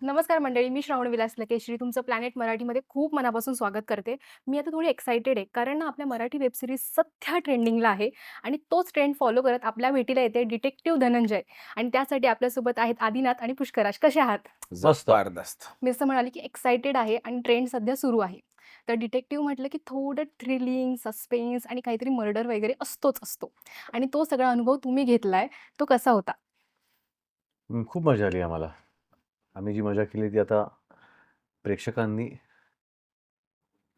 नमस्कार मंडळी, मी श्रावण विलास लकेश्री तुमचं प्लॅनेट मराठीमध्ये खूप मनापासून स्वागत करते. मी आता थोडी एक्सायटेड आहे, कारण ना आपल्या मराठी वेब सीरीज सध्या ट्रेंडिंगला आहे आणि तोच ट्रेंड फॉलो करत आपल्या भेटीला येते डिटेक्टिव्ह धनंजय. आणि त्यासाठी आपल्यासोबत आहेत आदिनाथ आणि पुष्कराज. कसे आहात? मस्त. जबरदस्त. मी असं म्हणाले की एक्सायटेड आहे आणि ट्रेंड सध्या सुरू आहे. तर डिटेक्टिव्ह म्हटलं की थोडं थ्रिलिंग, सस्पेन्स आणि काहीतरी मर्डर वगैरे असतोच असतो. आणि तो सगळा अनुभव तुम्ही घेतलाय, तो कसा होता? खूप मजा आली आम्हाला. आम्ही जी मजा केली ती आता प्रेक्षकांनी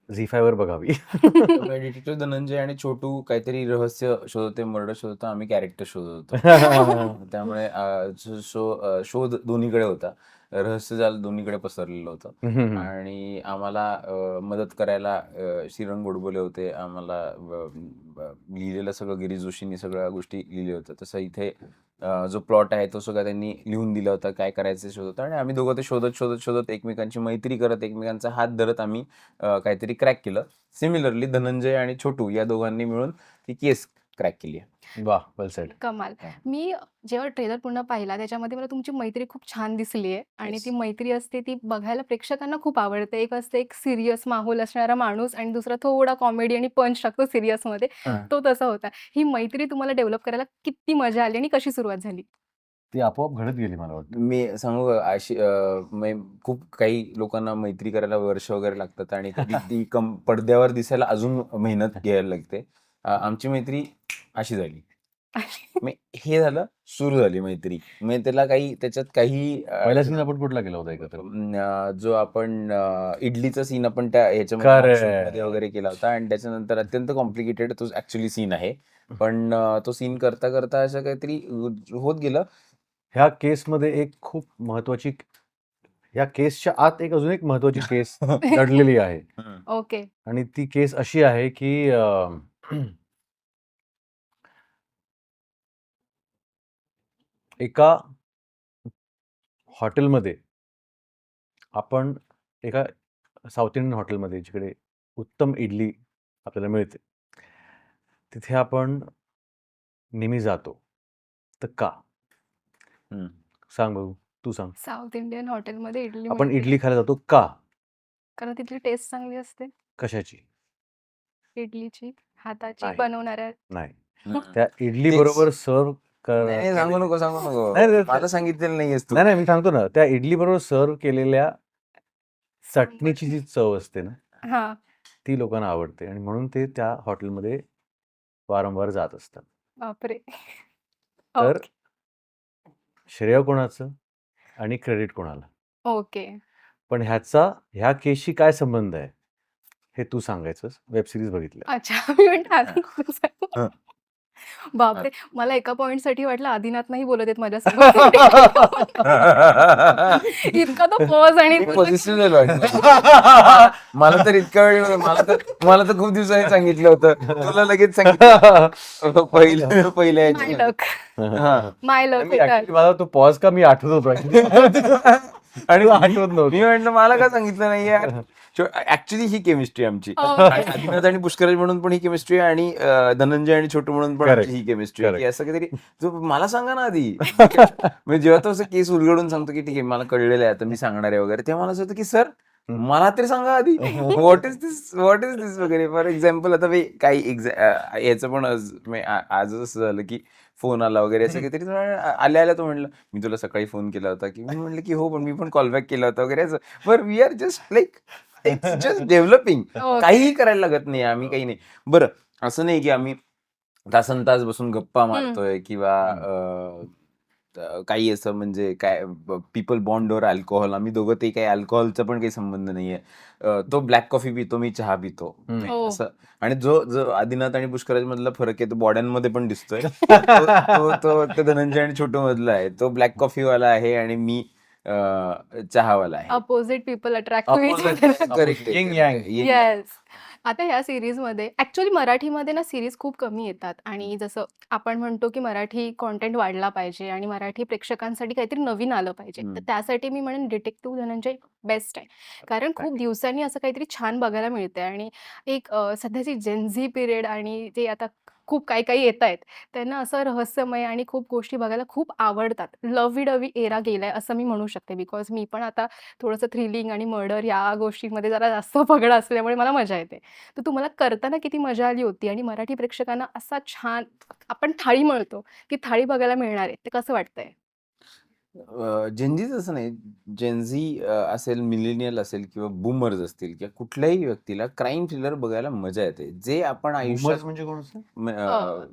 झी5 वर बघावी. डिटेक्टिव्ह धनंजय आणि छोटू काहीतरी रहस्य शोधते, मर्डर शोधतो, आम्ही कॅरेक्टर शोधत होतो. त्यामुळे शोध दोन्हीकडे होता. रहस्य झालं दोन्हीकडे पसरलेलं होतं. आणि आम्हाला मदत करायला श्रीरंग गोडबोले होते. आम्हाला लिहिलेलं सगळं गिरीश जोशींनी सगळ्या गोष्टी लिहिल्या होत्या. तसं इथे जो प्लॉट आहे तो सगळा त्यांनी लिहून दिला होता, काय करायचं शोधत आणि आम्ही दोघं ते शोधत शोधत शोधत एकमेकांची मैत्री करत एकमेकांचा हात धरत आम्ही काहीतरी क्रॅक केलं. सिमिलरली धनंजय आणि छोटू या दोघांनी मिळून ती केस क्रॅक केली आहे. वाह! वेल सेड. कमाल. हा. मी जेव्हा ट्रेलर पूर्ण पाहिला त्याच्यामध्ये मला तुमची मैत्री खूप छान दिसली आहे आणि Yes. ती मैत्री असते ती बघायला प्रेक्षकांना खूप आवडते. एक असते एक सीरियस माहोल असणारा माणूस आणि दुसरा थोडा कॉमेडी आणि पंच टाकतो सीरियसमध्ये. तो तसा होता. ही मैत्री तुम्हाला डेव्हलप करायला किती मजा आली आणि कशी सुरुवात झाली? ती आपोआप घडत गेली मला वाटतं. मी सांगू का, अशी खूप काही लोकांना मैत्री करायला वर्ष वगैरे लागतात आणि कधी ती पडद्यावर दिसायला अजून मेहनत घ्यायला लागते. आमची मैत्री अशी झाली. हे झालं, सुरू झाली मैत्री. मग त्याच्यात काही पहिला सीन आपण कुठला केला होता एकत्र? जो आपण इडलीचा सीन आपण त्या Correct. ह्याच्यामध्ये वगैरे केला होता आणि त्याच्यानंतर अत्यंत कॉम्प्लिकेटेड तो ऍक्च्युली सीन आहे. पण तो सीन करता करता असं काहीतरी होत गेलं. ह्या केसमध्ये एक खूप महत्वाची ह्या केसच्या आत अजून एक महत्वाची केस दडलेली आहे. ओके. आणि ती केस अशी आहे की एका हॉटेलमध्ये आपण एका साऊथ इंडियन हॉटेलमध्ये जिकडे उत्तम इडली आपल्याला मिळते, तिथे आपण नेहमी जातो. तर का? सांग बघू, तू सांग. साउथ इंडियन हॉटेलमध्ये इडली आपण मिळते. इडली खायला जातो का? कारण तिथली टेस्ट चांगली असते कशाची? इडलीची, हाताची, नाही. बनवणाऱ्या. नाही. हम्म. त्या इडली तेच. बरोबर सर्व नाही, सांगू नको नाही, नाही, मला सांगितलेलं नाहीयेस तू. नाही, मी सांगतो ना, त्या इडली बरोबर सर्व केलेल्या चटणीची जी चव असते ना, हां. ती लोकांना आवडते आणि म्हणून ते त्या हॉटेलमध्ये वारंवार जात असतात. बापरे! तर ओके. श्रेय कोणाचं आणि क्रेडिट कोणाला? ओके. पण ह्या केसशी काय संबंध आहे हे तू सांगायचंस. वेब सिरीज बघितल्या. अच्छा. मी म्हणते हां. अजून हां. बापरे! मला एका पॉइंटसाठी वाटलं आदिनाथ नाही बोलत आहेत माझ्यासोबत. इतका तो पॉज आणि मी पॉझिटिव्ह झालो आणि मला तर इतका वेळ मला तर खूप दिवसांनी सांगितलं होतं. तुला लगेच सांगितलं पहिल्या माय ह्याच्यामध्ये. लक. हां. माय लक मी actually मला तो पॉज का मी आठवत होतो आणि तो आठवत नव्हतं. मी म्हटलं मला का सांगितलं नाही यार. ऍक्च्युली ही केमिस्ट्री आमची. ओके. आणि आदिनाथ आणि पुष्कराज म्हणून पण ही केमिस्ट्री आणि धनंजय आणि छोटू म्हणून पण Correct. आमची ही केमिस्ट्री Correct. की असं काहीतरी मला सांगा ना आधी. म्हणजे जेव्हा तो असं केस उलगडून सांगतो की ठीक आहे मला कळलेलं आहे आता मी सांगणार आहे वगैरे, तेव्हा मला असं होतं की सर मला तरी सांगा आधी व्हॉट इज दिस वगैरे. फॉर एक्झाम्पल आता मी काही याचं पण आजच असं झालं की फोन आला वगैरे असं काहीतरी आल्या तो म्हणलं मी तुला सकाळी फोन केला होता की मी म्हणलं की हो पण मी पण कॉल बॅक केला होता वगैरे असं. बरं we are just like it's just developing. Okay. काहीही करायला लागत नाही आम्ही, काही नाही. बरं असं नाही की आम्ही तासन तास बसून गप्पा मारतोय किंवा काही असं म्हणजे काय पीपल बॉन्डवर अल्कोहोल. आम्ही दोघं ते काही अल्कोहोलचा पण काही संबंध नाहीये. तो ब्लॅक कॉफी पितो, मी चहा पितो. हो. असं. आणि जो आदिनाथ आणि पुष्कराज मधला फरक आहे तो बॉड्यांमध्ये पण दिसतोय. तो धनंजय आणि छोटू मधला आहे. तो ब्लॅक कॉफी वाला आहे आणि मी चहावाला आहे. Opposite people attract to each Opposite. Other. Correct. Yin yang. Yes. आता ह्या सीरीजमध्ये ॲक्च्युअली मराठीमध्ये ना सीरीज खूप कमी येतात आणि जसं आपण म्हणतो की मराठी कंटेंट वाढला पाहिजे आणि मराठी प्रेक्षकांसाठी काहीतरी नवीन आलं पाहिजे. तर त्यासाठी मी म्हणेन डिटेक्टिव्ह धनंजय बेस्ट आहे. कारण खूप दिवसांनी असं काहीतरी छान बघायला मिळतंय आणि एक सध्याची जेन झी पिरियड आणि जे आता खूप काही येतायत. त्यांना असं रहस्यमय आणि खूप गोष्टी बघायला खूप आवडतात. लव्ही डव्ही एरा गेलाय असं मी म्हणू शकते. बिकॉज मी पण आता थोडंसं थ्रिलिंग आणि मर्डर या गोष्टींमध्ये जरा जास्त पगड असल्यामुळे मला मजा येते. तर तुम्हाला करताना किती मजा आली होती आणि मराठी प्रेक्षकांना असा छान आपण थाळी म्हणतो, ती थाळी बघायला मिळणार आहे. ते कसं वाटतंय? जेनझीच असं नाही, जेनझी असेल, मिलेनियल असेल किंवा बूमर्स असतील किंवा कुठल्याही व्यक्तीला क्राईम थ्रिलर बघायला मजा येते. जे आपण आयुष्यात बूमर्स म्हणजे कोण असतं? म अ, अ,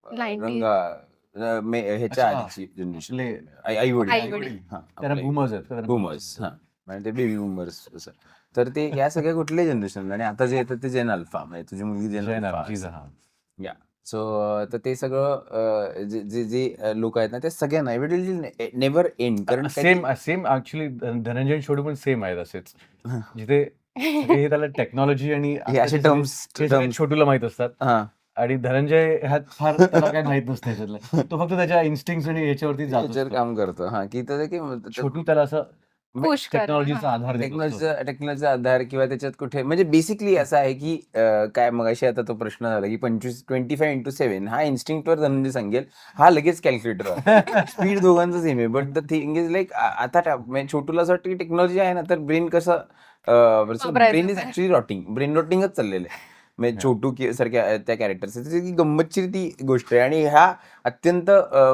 अ, 90s रंगा ह्याच्या अच्छा, आधीची जनरेशन, आपले आई-वडील. आई आई-वडील. वडील हां, त्यांना आपले बूमर्स आहेत का? त्यांना बूमर्स. boomers हां, म्हणजे ते बेबी बूमर्स असं. तर ते या सगळ्या कुठल्याही जनरेशन आणि आता जे येतात ते जेन अल्फा, म्हणजे तुझी मुलगी जेन जैन अल्फा आमची असं. हा. या सो तर ते सगळं जे जे जे लोक आहेत ना, ते सगळ्यांना इट विल नेव्हर एंड, कारण काहीतरी सेम सेम ऍक्च्युली धनंजय आणि छोटू पण सेम आहेत असेच, जिथे सगळे हे त्याला टेक्नॉलॉजी आणि हे असे आताचे सगळे टर्म्स हे सगळे टर्म्स छोटूला माहित असतात हां. आणि धनंजय ह्यात फार त्याला काही माहित नसतं ह्याच्यातलं. तो फक्त त्याच्या इन्स्टिंक्ट आणि ह्याच्यावरती जात याच्यावर असतो. काम करतो. हां, की तर की छोटू त्याला असं पुश करणं. हां. टेक्नॉलॉजीचा आधार देत असतो. टेक्नॉलॉजीचा आधार किंवा त्याच्यात कुठे म्हणजे बेसिकली असं आहे की काय मगाशी आता तो प्रश्न झाला की 25x7 हा इन्स्टिंक्टवर धनंजय सांगेल, हा लगेच कॅल्क्युलेटर स्पीड दोघांचं सेम आहे. But the thing is like आता म्हणजे छोटूला असं वाटतं की टेक्नॉलॉजी आहे ना, तर ब्रेन कसं वापरायचं ब्रेन इज काय? ऍक्च्युअली रॉटिंग, ब्रेन रॉटिंगच चाललेलं आहे. म्हणजे छोटू सारख्या त्या कॅरेक्टर्स की गंमतशीर ती गोष्ट आहे आणि ह्या अत्यंत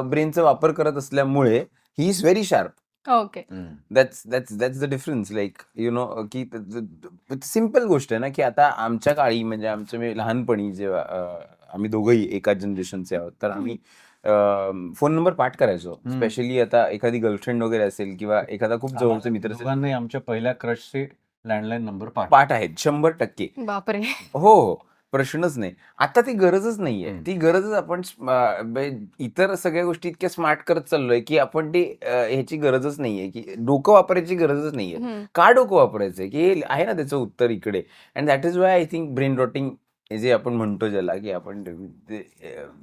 ब्रेनचा वापर करत असल्यामुळे he is very sharp. Okay. That's the difference, like you know की सिम्पल गोष्ट आहे ना, की आता आमच्या काळी म्हणजे आमच्या मी लहानपणी जेव्हा आम्ही दोघंही एकाच जनरेशनचे आहोत, तर आम्ही फोन नंबर पाठ करायचो. स्पेशली आता एखादी गर्लफ्रेंड वगैरे असेल किंवा एखादा खूप जवळचा मित्र असेल, दोघांनाही आमच्या पहिल्या क्रशचे लँडलाईन नंबर पाठ आहेत 100%. बापरे! हो, हो. प्रश्नच नाही. आता ती गरजच नाहीये. हम्म. ती गरजच आपण इतर सगळ्या गोष्टी इतक्या स्मार्ट करत चाललोय, की आपण ते ह्याची गरजच नाहीये, की डोकं वापरायची गरजच नाहीये. हं. का डोकं वापरायचंय? की हे आहे ना त्याचं उत्तर इकडे. And that is why I think brain rotting हे जे आपण म्हणतो ज्याला, की आपण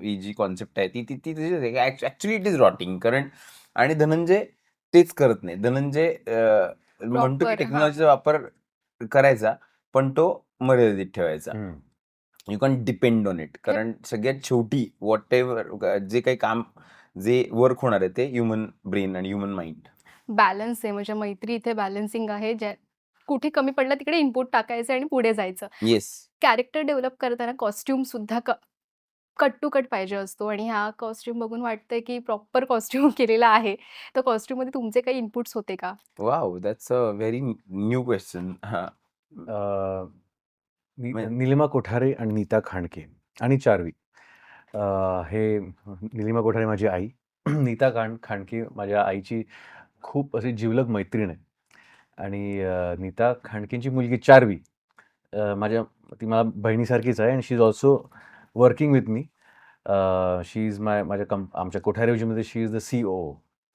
ही जी कॉन्सेप्ट आहे ती ती ती ॲक्चुअली इट इज रॉटिंग. कारण आणि धनंजय तेच करत नाही. धनंजय म्हणतो, की प्रॉपर. हां. टेक्नॉलॉजीचा वापर करायचा, पण तो मर्यादित ठेवायचा. You can depend on it. हे कारण सगळ्यात शेवटी व्हॉटएव्हर जे काही काम जे वर्क होणार आहे ते ह्युमन ब्रेन आणि ह्युमन माइंड. बॅलन्स आहे म्हणजे मैत्री इथे बॅलन्सिंग आहे. ज्या कुठे कमी पडलं तिकडे इनपुट टाकायचं आणि पुढे जायचं. येस. कॅरेक्टर डेव्हलप करताना कॉस्ट्यूम सुद्धा कट टू कट पाहिजे असतो आणि हा कॉस्ट्यूम बघून वाटतंय की प्रॉपर कॉस्ट्यूम केलेला आहे. तर कॉस्ट्यूममध्ये तुमचे काही इनपुट्स होते का? Wow! That's a very new question. हां. निलिमा कोठारे आणि नीता खांडके आणि चार्वी. हे निलिमा कोठारे माझी आई, नीता खांडके माझ्या आईची खूप अशी जिवलग मैत्रीण आहे आणि नीता खांडकेंची मुलगी चार्वी ती मला बहिणीसारखीच आहे आणि she is also working with me. She is आमच्या कोठारे मध्ये she is the COO.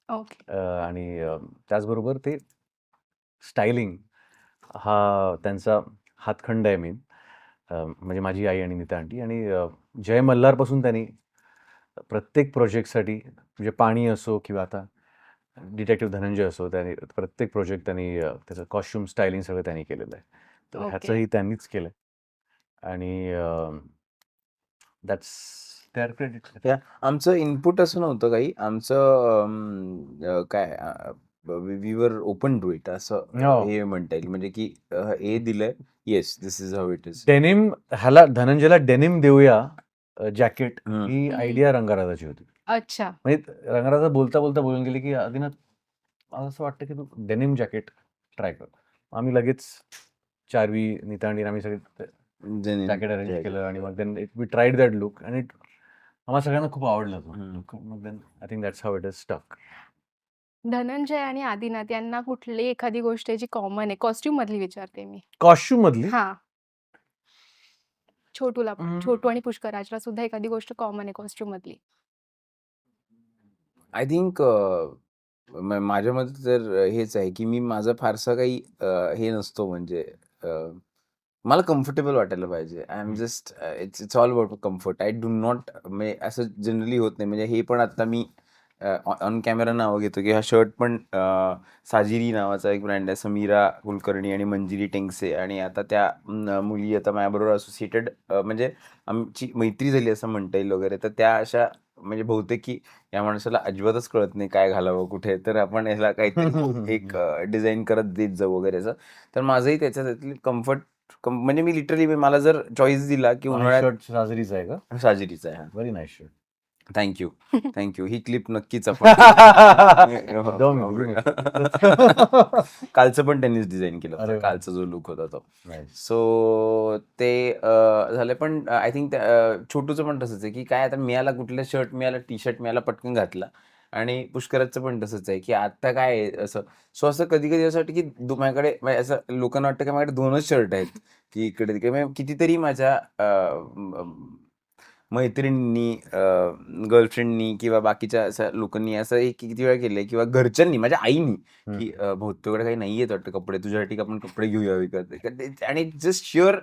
Okay. आणि त्याचबरोबर ते स्टायलिंग हा त्यांचा हातखंड आहे मेन. म्हणजे माझी आई आणि नीता आंटी आणि जय मल्हारपासून त्यांनी प्रत्येक प्रोजेक्टसाठी म्हणजे पाणी असो किंवा आता डिटेक्टिव्ह धनंजय असो, त्याने प्रत्येक प्रोजेक्ट त्यांनी त्याचं कॉस्ट्युम स्टायलिंग सगळं त्यांनी केलेलं आहे. तर ओके. ह्याचंही त्यांनीच केलं आणि दॅट्स देअर क्रेडिट. आमचं इनपुट असं नव्हतं काही. आमचं काय we were open to it असं हो. हे म्हणता येईल. म्हणजे की हे दिलंय, yes this is how it is. Denim ह्याला धनंजयला डेनिम देऊया जॅकेट ही हं. आयडिया रंगाराजाची होती. अच्छा. म्हणजे रंगाराजा बोलता बोलता बोलून गेले की आदिनाथ मला असं वाटतं की तू डेनिम जॅकेट ट्राय कर. आम्ही लगेच चार्वी, नीता आणि आम्ही सगळे जॅकेट अरेंज केलं आणि मग then we tried that look आणि आम्हाला सगळ्यांना खूप आवडलं तो लुक. मग then I think that's how it is stuck. Dhananjay आणि आदिनाथ यांना कुठली एखादी गोष्ट आहे जी कॉमन आहे कॉस्ट्यूम मधली विचारते मी? कॉस्ट्यूम मधली हां. छोटूला पण. छोटू आणि पुष्कराजला सुद्धा एखादी गोष्ट कॉमन आहे कॉस्ट्यूम मधली? आय थिंक माझ्या मते तर हेच आहे की मी माझा फारसा काही हे नसतो म्हणजे मला कम्फर्टेबल वाटायला पाहिजे. I am just it's it's all about comfort. I do not म्हणजे असं जनरली होत नाही. म्हणजे हे पण आता मी ऑन कॅमेरा नावं घेतो की हा शर्ट पण साजिरी नावाचा एक ब्रँड आहे, समीरा कुलकर्णी आणि मंजिरी टेंगसे, आणि आता त्या मुली आता माझ्याबरोबर असोसिएटेड, म्हणजे आमची मैत्री झाली असं म्हणता येईल वगैरे. तर त्या अशा म्हणजे बहुतेक की या माणसाला अजिबातच कळत नाही काय घालावं कुठे, तर आपण ह्याला काहीतरी एक डिझाईन करत देत जाऊ वगैरे असं. तर माझंही त्याच्यातली कम्फर्ट म्हणजे मी लिटरली मला जर चॉईस दिला की उन्हाळ्यात शर्ट साजरीचा आहे का? साजिरीचा आहे. Very nice shirt. Thank you thank you. ही क्लिप नक्कीच आपण Don't वापरूया. worry. कालचं पण त्यांनीच डिझाईन केलं अरे होतं, वा. कालचा जो लुक होता तो. Nice. सो ते झालं. पण आय थिंक छोटूचं पण तसंच आहे की काय आता मिळाला, कुठलं शर्ट मिळालं, टी शर्ट मिळाला, पटकन घातला. आणि पुष्कराजचं पण तसंच आहे की आता काय आहे असं. सो असं कधी कधी असं वाटतं की माझ्याकडे म्हणजे असं लोकांना वाटतं की माझ्याकडे 2च शर्ट आहेत की इकडे तिकडे. म्हणजे कितीतरी माझ्या मैत्रिणींनी, गर्लफ्रेंडनी किंवा बाकीच्या अशा लोकांनी असं एक किती वेळा केलंय किंवा घरच्यांनी, माझ्या आईनी, की भाऊ तुझ्याकडे काही नाहीयेत वाटतं कपडे, तुझ्यासाठी का आपण कपडे घेऊया विकत. आणि जस्ट शुअर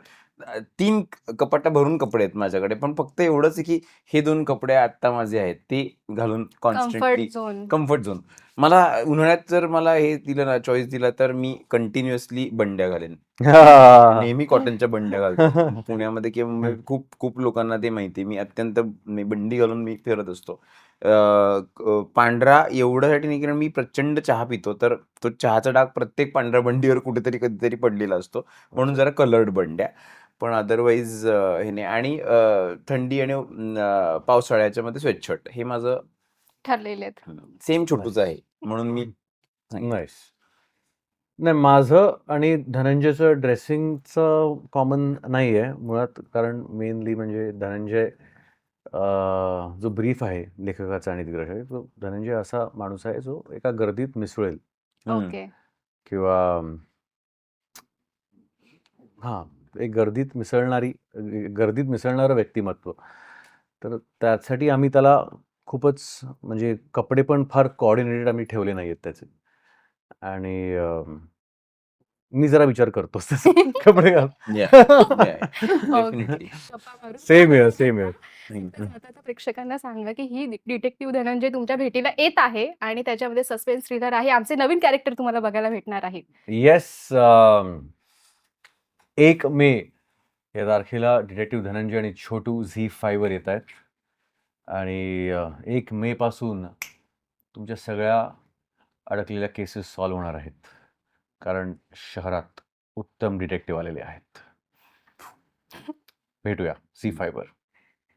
3 कपाटा भरून कपडे आहेत माझ्याकडे, पण फक्त एवढंच आहे की हे 2 कपडे आता माझे आहेत ते घालून constantly comfort zone. Comfort zone. मला उन्हाळ्यात जर मला हे दिलं ना, चॉईस दिला, तर मी कंटिन्युअसली बंड्या घालेन. नेहमी कॉटनच्या बंड्या घालतो पुण्यामध्ये किंवा मुंबईत. खूप खूप लोकांना ते माहिती आहे. मी अत्यंत बंडी घालून मी फिरत असतो. पांढरा एवढ्यासाठी नाही, कारण मी प्रचंड चहा पितो, तर तो चहाचा डाग प्रत्येक पांढऱ्या बंडीवर कुठेतरी कधीतरी पडलेला असतो, म्हणून जरा कलर्ड बंड्या. पण अदरवाईज हे नाही. आणि थंडी आणि पावसाळ्याच्या मध्ये स्वेटशर्ट हे माझं ठरलेले आहेत. सेम छोटूच आहे, म्हणून मी नाईस. नाही, माझं आणि धनंजयचं ड्रेसिंगचं कॉमन नाही आहे मुळात, कारण मेनली म्हणजे धनंजय जो ब्रीफ आहे लेखकाचा आणि दिग्दर्शकाचा, तो धनंजय असा माणूस आहे जो एका गर्दीत मिसळेल ओके. किंवा हां, एक गर्दीत मिसळणारं व्यक्तिमत्व. तर त्यासाठी आम्ही त्याला खूपच म्हणजे कपडे पण फार कोऑर्डिनेटेड आम्ही ठेवले नाही आहेत त्याचे. आणि मी जरा विचार करतोच तसे कपडे घाल. डेफिनेटली. गप्पा मारू. Same here, same here. आता तर प्रेक्षकांना सांगा की ही डिटेक्टिव्ह धनंजय तुमच्या भेटीला येत आहे आणि त्याच्यामध्ये सस्पेन्स थ्रिलर आहे. आमचे नवीन कॅरेक्टर तुम्हाला बघायला भेटणार आहे. येस, 1 मे या तारखेला डिटेक्टिव्ह धनंजय आणि छोटू झी5 वर येत आहेत. आणि 1 मे पासून तुमच्या सगळ्या अडकलेल्या केसेस सॉल्व्ह होणार आहेत, कारण शहरात उत्तम डिटेक्टिव्ह आलेले आहेत. भेटूया झी5 वर.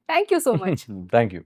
Thank you so much. Thank you.